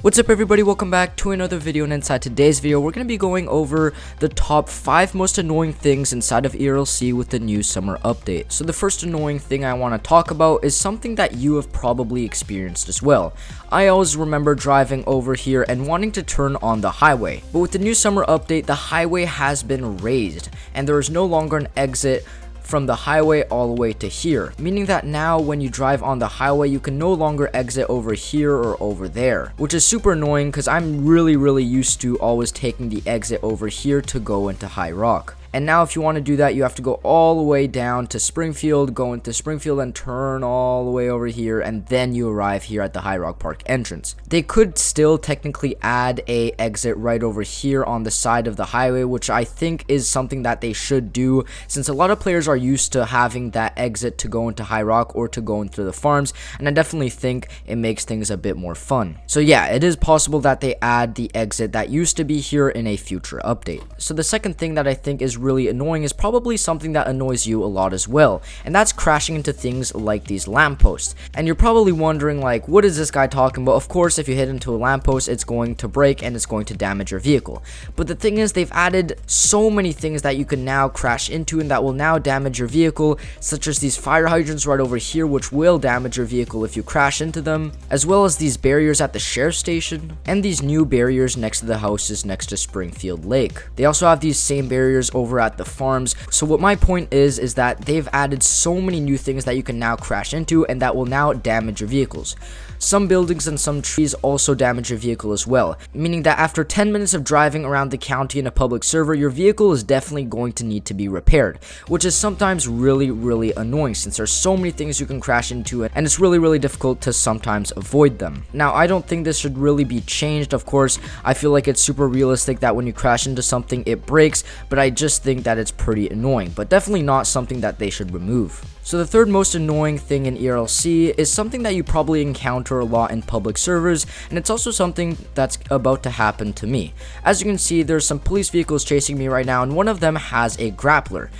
What's up everybody, welcome back to another video, and inside today's video we're going to be going over the top 5 most annoying things inside of ERLC with the new summer update. So the first annoying thing I want to talk about is something that you have probably experienced as well. I always remember driving over here and wanting to turn on the highway, but with the new summer update the highway has been raised and there is no longer an exit from the highway all the way to here, meaning that now when you drive on the highway you can no longer exit over here or over there, which is super annoying because I'm really used to always taking the exit over here to go into High Rock. And now if you want to do that, you have to go all the way down to Springfield, go into Springfield and turn all the way over here, and then you arrive here at the High Rock Park entrance. They could still technically add a exit right over here on the side of the highway, which I think is something that they should do, since a lot of players are used to having that exit to go into High Rock or to go into the farms, and I definitely think it makes things a bit more fun. So yeah, it is possible that they add the exit that used to be here in a future update. So the second thing that I think is really annoying is probably something that annoys you a lot as well, and that's crashing into things like these lampposts. And you're probably wondering, like, what is this guy talking about? Of course, if you hit into a lamppost it's going to break and it's going to damage your vehicle, but the thing is they've added so many things that you can now crash into and that will now damage your vehicle, such as these fire hydrants right over here which will damage your vehicle if you crash into them, as well as these barriers at the sheriff's station and these new barriers next to the houses next to Springfield Lake. They also have these same barriers over at the farms. So what my point is that they've added so many new things that you can now crash into and that will now damage your vehicles. Some buildings and some trees also damage your vehicle as well, meaning that after 10 minutes of driving around the county in a public server, your vehicle is definitely going to need to be repaired, which is sometimes really annoying since there's so many things you can crash into and it's really difficult to sometimes avoid them. Now, I don't think this should really be changed. Of course, I feel like it's super realistic that when you crash into something it breaks, but I just think that it's pretty annoying, but definitely not something that they should remove. So the third most annoying thing in ERLC is something that you probably encounter a lot in public servers, and it's also something that's about to happen to me. As you can see, there's some police vehicles chasing me right now, and one of them has a grappler.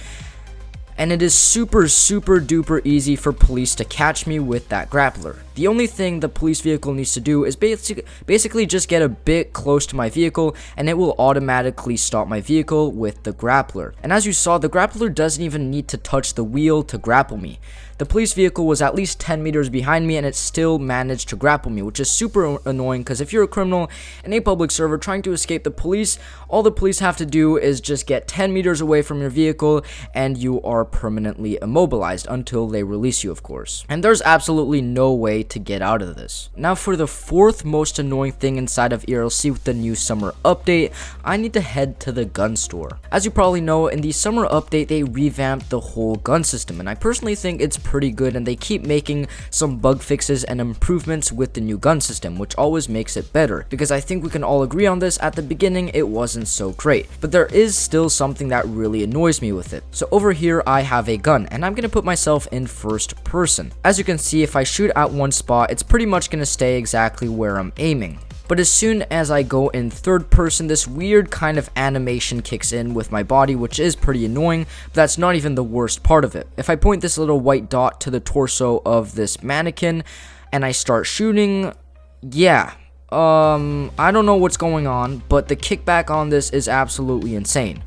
And it is super duper easy for police to catch me with that grappler. The only thing the police vehicle needs to do is basically just get a bit close to my vehicle and it will automatically stop my vehicle with the grappler. And as you saw, the grappler doesn't even need to touch the wheel to grapple me. The police vehicle was at least 10 meters behind me and it still managed to grapple me, which is super annoying because if you're a criminal in a public server trying to escape the police, all the police have to do is just get 10 meters away from your vehicle and you are permanently immobilized until they release you, of course. And there's absolutely no way to get out of this. Now for the fourth most annoying thing inside of ERLC with the new summer update, I need to head to the gun store. As you probably know, in the summer update they revamped the whole gun system, and I personally think it's pretty good, and they keep making some bug fixes and improvements with the new gun system, which always makes it better, because I think we can all agree on this. At the beginning it wasn't so great, but there is still something that really annoys me with it. So over here I have a gun and I'm gonna put myself in first person. As you can see, if I shoot at one spot it's pretty much gonna stay exactly where I'm aiming. But as soon as I go in third person, this weird kind of animation kicks in with my body, which is pretty annoying, but that's not even the worst part of it. If I point this little white dot to the torso of this mannequin and I start shooting, yeah, I don't know what's going on, but the kickback on this is absolutely insane.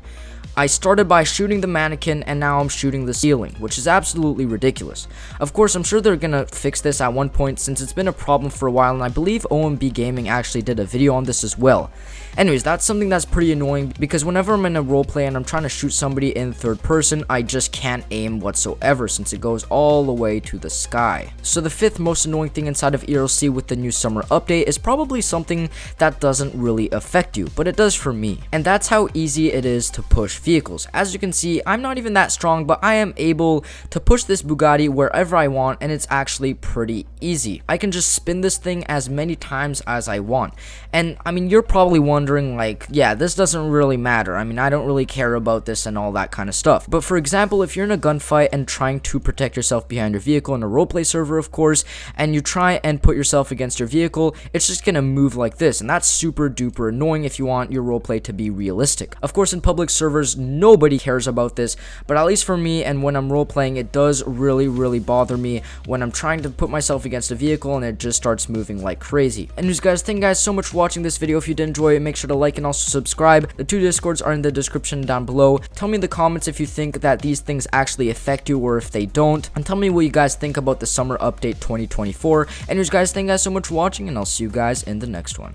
I started by shooting the mannequin and now I'm shooting the ceiling, which is absolutely ridiculous. Of course, I'm sure they're gonna fix this at one point since it's been a problem for a while, and I believe OMB Gaming actually did a video on this as well. Anyways, that's something that's pretty annoying because whenever I'm in a roleplay and I'm trying to shoot somebody in third person, I just can't aim whatsoever since it goes all the way to the sky. So the fifth most annoying thing inside of ERLC with the new summer update is probably something that doesn't really affect you, but it does for me. And that's how easy it is to push vehicles. As you can see, I'm not even that strong, but I am able to push this Bugatti wherever I want, and it's actually pretty easy. I can just spin this thing as many times as I want. And I mean, you're probably wondering, like, yeah, this doesn't really matter. I mean, I don't really care about this and all that kind of stuff. But for example, if you're in a gunfight and trying to protect yourself behind your vehicle in a roleplay server, of course, and you try and put yourself against your vehicle, it's just gonna move like this, and that's super duper annoying if you want your roleplay to be realistic. Of course, in public servers knows nobody cares about this, but at least for me, and when I'm role playing, it does really bother me when I'm trying to put myself against a vehicle and it just starts moving like crazy. Anyways guys, thank you guys so much for watching this video. If you did enjoy it, make sure to like and also subscribe. The 2 discords are in the description down below. Tell me in the comments if you think that these things actually affect you or if they don't, and tell me what you guys think about the summer update 2024. Anyways guys, thank you guys so much for watching, and I'll see you guys in the next one.